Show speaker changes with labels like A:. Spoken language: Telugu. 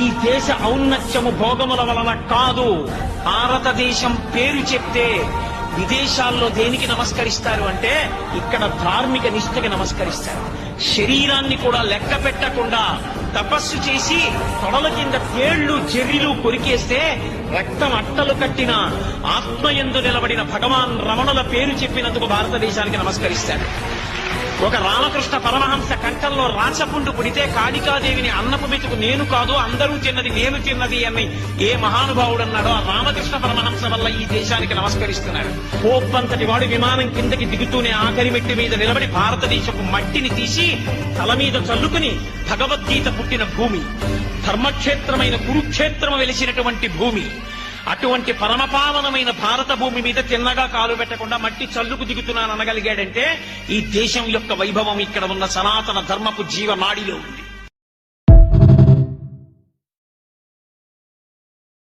A: ఈ దేశ ఔన్నత్యము భోగముల వలన కాదు. భారతదేశం పేరు చెప్తే విదేశాల్లో దేనికి నమస్కరిస్తారు అంటే ఇక్కడ ధార్మిక నిష్ఠకి నమస్కరిస్తారు. శరీరాన్ని కూడా లెక్క పెట్టకుండా తపస్సు చేసి తొడల కింద తేళ్లు జర్రిలు కొరికేస్తే రక్తం అట్టలు కట్టిన ఆత్మయందు నిలబడిన భగవాన్ రమణుల పేరు చెప్పినందుకు భారతదేశానికి నమస్కరిస్తారు. ఒక రామకృష్ణ పరమహంస కంఠంలో రాచపుండు పుడితే కాళికాదేవిని అన్నపు మెతుకు నేను కాదు అందరూ తిన్నది నేను తిన్నది అని ఏ మహానుభావుడు అన్నాడో ఆ రామకృష్ణ పరమహంస వల్ల ఈ దేశానికి నమస్కరిస్తున్నాడు. పోప్పంతటి వాడు విమానం కిందకి దిగుతూనే ఆఖరి మెట్టి మీద నిలబడి భారతదేశపు మట్టిని తీసి తల మీద చల్లుకుని భగవద్గీత పుట్టిన భూమి, ధర్మక్షేత్రమైన కురుక్షేత్రము వెలిసినటువంటి భూమి, అటువంటి పరమపావనమైన భారత భూమి మీద తిన్నగా కాలు పెట్టకుండా మట్టి చల్లుకు దిగుతున్నాను అనగలిగాడంటే ఈ దేశం యొక్క వైభవం ఇక్కడ ఉన్న సనాతన ధర్మపు జీవనాడిలో ఉంది.